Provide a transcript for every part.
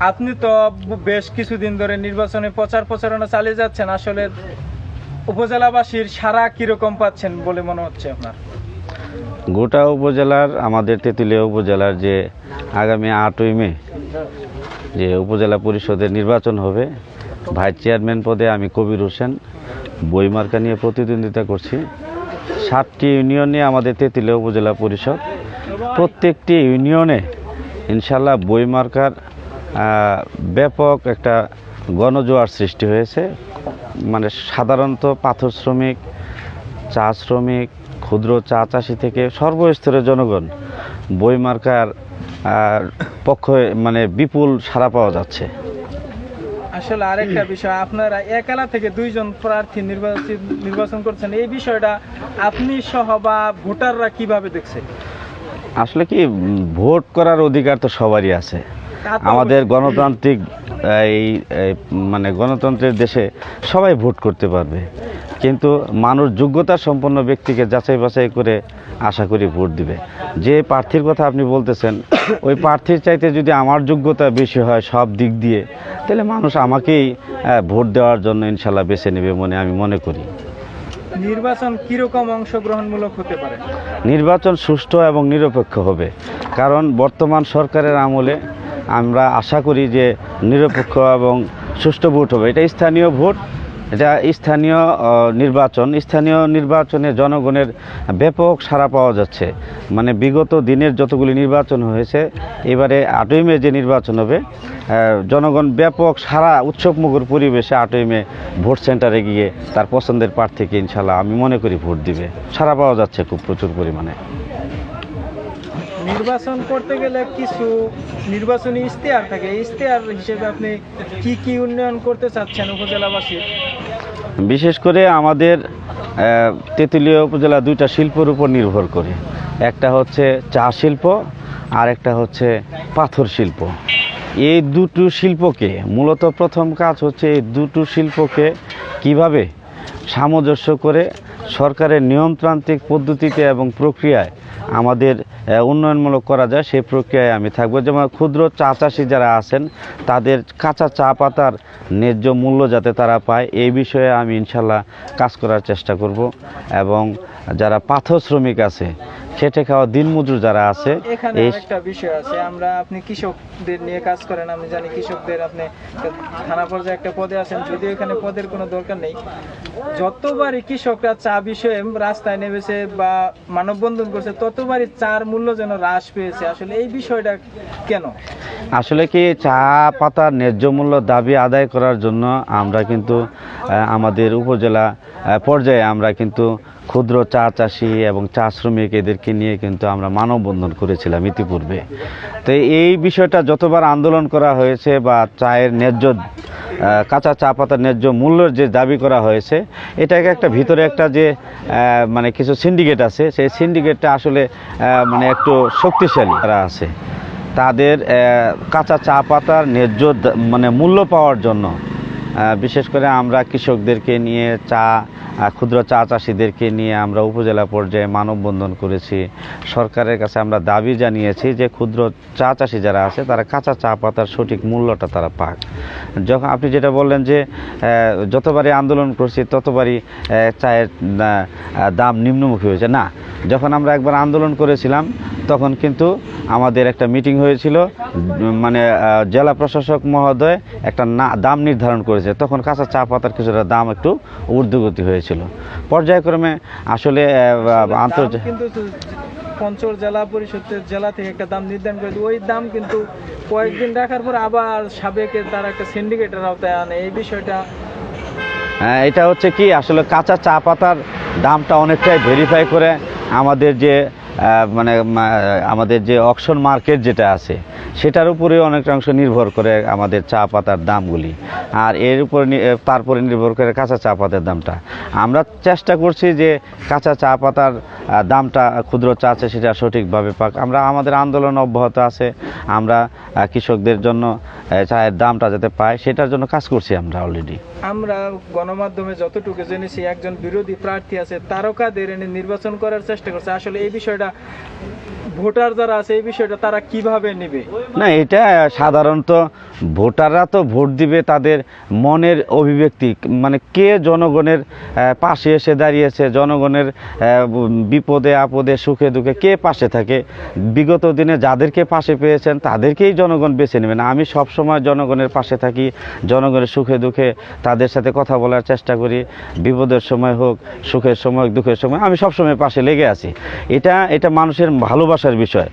আপনি তো বেশ কিছুদিন ধরে নির্বাচনে প্রচার প্রচারণা চালিয়ে যাচ্ছেন, আসলে উপজেলাবাসীর সাড়া কিরকম পাচ্ছেন বলে মনে হচ্ছে আপনার? গোটা উপজেলার, আমাদের তেঁতুলিয়া উপজেলার যে আগামী 8ই মে যে উপজেলা পরিষদের নির্বাচন হবে, ভাইস চেয়ারম্যান পদে আমি কবির হোসেন বইমার্কা নিয়ে প্রতিদ্বন্দ্বিতা করছি। 7টি ইউনিয়নে আমাদের তেঁতুলিয়া উপজেলা পরিষদ, প্রত্যেকটি ইউনিয়নে ইনশাল্লাহ বইমার্কার ব্যাপক একটা গণজোয়ার সৃষ্টি হয়েছে। মানে সাধারণত পাথর শ্রমিক, চা শ্রমিক, ক্ষুদ্র চা চাষি থেকে সর্বস্তরের জনগণ বইমার্কার পক্ষে মানে বিপুল সাড়া পাওয়া যাচ্ছে। আসলে আরেকটা বিষয়, আপনারা একালা থেকে 2 জন প্রার্থী নির্বাচন করছেন, এই বিষয়টা আপনি সহ বা ভোটাররা কিভাবে দেখছে? আসলে কি, ভোট করার অধিকার তো সবারই আছে। আমাদের গণতান্ত্রিক এই মানে গণতন্ত্রের দেশে সবাই ভোট করতে পারবে, কিন্তু মানুষ যোগ্যতা সম্পন্ন ব্যক্তিকে যাচাই বাছাই করে আশা করি ভোট দিবে। যে প্রার্থীর কথা আপনি বলতেছেন, ওই প্রার্থীর চাইতে যদি আমার যোগ্যতা বেশি হয় সব দিক দিয়ে, তাহলে মানুষ আমাকেই ভোট দেওয়ার জন্য ইনশাল্লাহ বেছে নেবে আমি মনে করি। নির্বাচন কিরকম অংশগ্রহণমূলক হতে পারে? নির্বাচন সুষ্ঠু এবং নিরপেক্ষ হবে, কারণ বর্তমান সরকারের আমলে আমরা আশা করি যে নিরপেক্ষ এবং সুষ্ঠু ভোট হবে। এটা স্থানীয় ভোট, এটা স্থানীয় নির্বাচন। স্থানীয় নির্বাচনে জনগণের ব্যাপক সাড়া পাওয়া যাচ্ছে। মানে বিগত দিনের যতগুলি নির্বাচন হয়েছে, এবারে 8ই মে যে নির্বাচন হবে, জনগণ ব্যাপক সারা উৎসবমুখর পরিবেশে 8ই মে ভোট সেন্টারে গিয়ে তার পছন্দের প্রার্থীকে ইনশাল্লাহ আমি মনে করি ভোট দিবে। সাড়া পাওয়া যাচ্ছে খুব প্রচুর পরিমাণে। নির্বাচন করতে গেলে কিছু নির্বাচনী ইশতেহার থাকে, ইশতেহার হিসেবে আপনি কি কি উন্নয়ন করতে চাচ্ছেন উপজেলাবাসীর? বিশেষ করে আমাদের তেঁতুলিয়া উপজেলা 2টা শিল্পের উপর নির্ভর করে। একটা হচ্ছে চা শিল্প, আর একটা হচ্ছে পাথর শিল্প। এই দুটো শিল্পকে মূলত প্রথম কাজ হচ্ছে এই দুটো শিল্পকে কিভাবে সামঞ্জস্য করে সরকারের নিয়মতান্ত্রিক পদ্ধতিতে এবং প্রক্রিয়ায় আমাদের উন্নয়নমূলক করা যায়, সেই প্রক্রিয়ায় আমি থাকবো। যেমন ক্ষুদ্র চা চাষি যারা আছেন, তাদের কাঁচা চা পাতার ন্যায্য মূল্য যাতে তারা পায়, এই বিষয়ে আমি ইনশাল্লাহ কাজ করার চেষ্টা করব। এবং যারা পাথর শ্রমিক আছে, খেটে খাওয়া দিনমজুর যারা আছে, এখানে একটা বিষয় আছে, আপনি কৃষকদের নিয়ে কাজ করেন, আমি জানি কৃষকদের আপনি থানা পর্যায়ে একটা পদে আছেন, যদিও এখানে পদের কোনো দরকার নেই। যতবারই কৃষকরা চা বিষয়ে রাস্তায় নেমেছে বা মানববন্ধন করছে, ততবারই চার মূল্য যেন হ্রাস পেয়েছে। আসলে এই বিষয়টা কেন? আসলে কি, চা পাতার ন্যায্য মূল্য দাবি আদায় করার জন্য আমরা কিন্তু আমাদের উপজেলা পর্যায়ে আমরা কিন্তু ক্ষুদ্র চা চাষি এবং চা শ্রমিক এদেরকে নিয়ে কিন্তু আমরা মানববন্ধন করেছিলাম ইতিপূর্বে। তো এই বিষয়টা যতবার আন্দোলন করা হয়েছে বা চায়ের ন্যায্য কাঁচা চা পাতার ন্যায্য মূল্যের যে দাবি করা হয়েছে, এটাকে একটা ভিতরে একটা যে মানে কিছু সিন্ডিকেট আছে, সেই সিন্ডিকেটটা আসলে মানে একটু শক্তিশালী তারা আছে। তাদের কাঁচা চা পাতার ন্যায্য মানে মূল্য পাওয়ার জন্য বিশেষ করে আমরা কৃষকদেরকে নিয়ে ক্ষুদ্র চা চাষিদেরকে নিয়ে আমরা উপজেলা পর্যায়ে মানববন্ধন করেছি। সরকারের কাছে আমরা দাবি জানিয়েছি যে ক্ষুদ্র চা চাষি যারা আছে, তারা কাঁচা চা পাতার সঠিক মূল্যটা তারা পাক। যখন আপনি যেটা বললেন যে যতবারই আন্দোলন করছি ততবারই চায়ের দাম নিম্নমুখী হয়েছে, না, যখন আমরা একবার আন্দোলন করেছিলাম তখন কিন্তু আমাদের একটা মিটিং হয়েছিল, মানে জেলা প্রশাসক মহোদয় একটা দাম নির্ধারণ করেছে, তখন কাঁচা চা পাতার কিছুটা দাম একটু ঊর্ধ্বগতি হয়েছিল। পর্যায়ক্রমে আসলে আন্তর্জাতিক পঞ্চগড় জেলা পরিষদের জেলা থেকে একটা দাম নির্ধারণ করে, ওই দাম কিন্তু কয়েকদিন রাখার পর আবার সাবেকের তারা একটা সিন্ডিকেটের আওতায় আনে। এই বিষয়টা এটা হচ্ছে কি, আসলে কাঁচা চা পাতার দামটা অনেকটাই ভেরিফাই করে আমাদের যে মানে আমাদের যে অকশন মার্কেট যেটা আছে, সেটার উপরে অনেকটা অংশ নির্ভর করে আমাদের চা পাতার দামগুলি, আর এর উপর তারপরে নির্ভর করে কাঁচা চা পাতার দামটা। আমরা চেষ্টা করছি যে কাঁচা চা পাতার দামটা ক্ষুদ্র চা আছে সেটা সঠিকভাবে পাক। আমরা আমাদের আন্দোলন অব্যাহত আছে, আমরা কৃষকদের জন্য চায়ের দামটা যাতে পায় সেটার জন্য কাজ করছি আমরা অলরেডি। আমরা গণমাধ্যমে যতটুকু জেনেছি, একজন বিরোধী প্রার্থী আছে, তারকাদের এনে নির্বাচন করার চেষ্টা করছে। আসলে এই বিষয়টা ভোটার যারা আছে এই বিষয়টা তারা কিভাবে নেবে? না, এটা সাধারণত ভোটাররা তো ভোট দিবে তাদের মনের অভিব্যক্তি, মানে কে জনগণের পাশে এসে দাঁড়িয়েছে, জনগণের বিপদে আপদে সুখে দুঃখে কে পাশে থাকে। বিগত দিনে যাদেরকে পাশে পেয়েছেন তাদেরকেই জনগণ বেছে নেবেন। আমি সবসময় জনগণের পাশে থাকি, জনগণের সুখে দুঃখে তাদের সাথে কথা বলার চেষ্টা করি। বিপদের সময় হোক, সুখের সময় হোক, দুঃখের সময় আমি সবসময় পাশে লেগে আছি। এটা মানুষের ভালোবাসার বিষয়।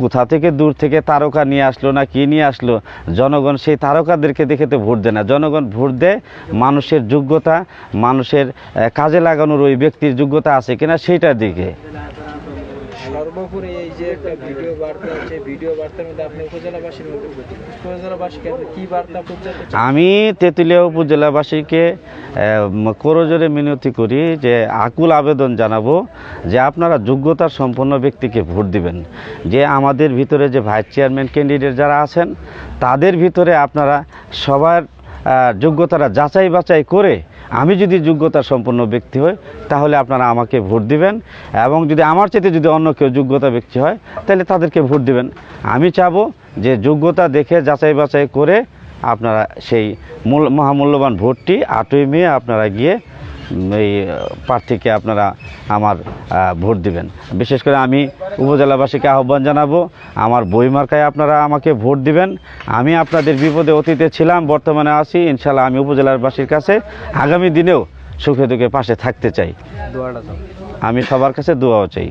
কোথা থেকে দূর থেকে তারকা নিয়ে আসলো না কি নিয়ে আসলো, জনগণ সেই তারকাদেরকে দেখে তো ভোট দেয় না। জনগণ ভোট দেয় মানুষের যোগ্যতা, মানুষের কাজে লাগানোর ওই ব্যক্তির যোগ্যতা আছে কিনা সেইটার দিকে। সর্বোপরি এই যে একটা ভিডিও বার্তা আছে, ভিডিও বার্তার মধ্যে আপনি উপজেলাবাসীকে আপনি কি বার্তা পৌঁছাতে চান? আমি তেঁতুলিয়া উপজেলাবাসীকে করজোরে মিনতি করি, যে আকুল আবেদন জানাবো যে আপনারা যোগ্যতার সম্পন্ন ব্যক্তিকে ভোট দিবেন। যে আমাদের ভিতরে যে ভাইস চেয়ারম্যান ক্যান্ডিডেট যারা আছেন তাদের ভিতরে আপনারা সবার যোগ্যতাটা যাচাই বাছাই করে, আমি যদি যোগ্যতা সম্পন্ন ব্যক্তি হই তাহলে আপনারা আমাকে ভোট দিবেন, এবং যদি আমার চাইতে যদি অন্য কেউ যোগ্যতা ব্যক্তি হয় তাহলে তাদেরকে ভোট দিবেন। আমি চাবো যে যোগ্যতা দেখে যাচাই বাছাই করে আপনারা সেই মহামূল্যবান ভোটটি 8ই মে আপনারা গিয়ে এই প্রার্থীকে আপনারা আমার ভোট দিবেন। বিশেষ করে আমি উপজেলাবাসীকে আহ্বান জানাবো, আমার বইমার্কায় আপনারা আমাকে ভোট দিবেন। আমি আপনাদের বিপদে অতীতে ছিলাম, বর্তমানে আছি। ইনশাল্লাহ আমি উপজেলাবাসীর কাছে আগামী দিনেও সুখে দুঃখে পাশে থাকতে চাই। দোয়াটা দাও। আমি সবার কাছে দোয়াও চাই।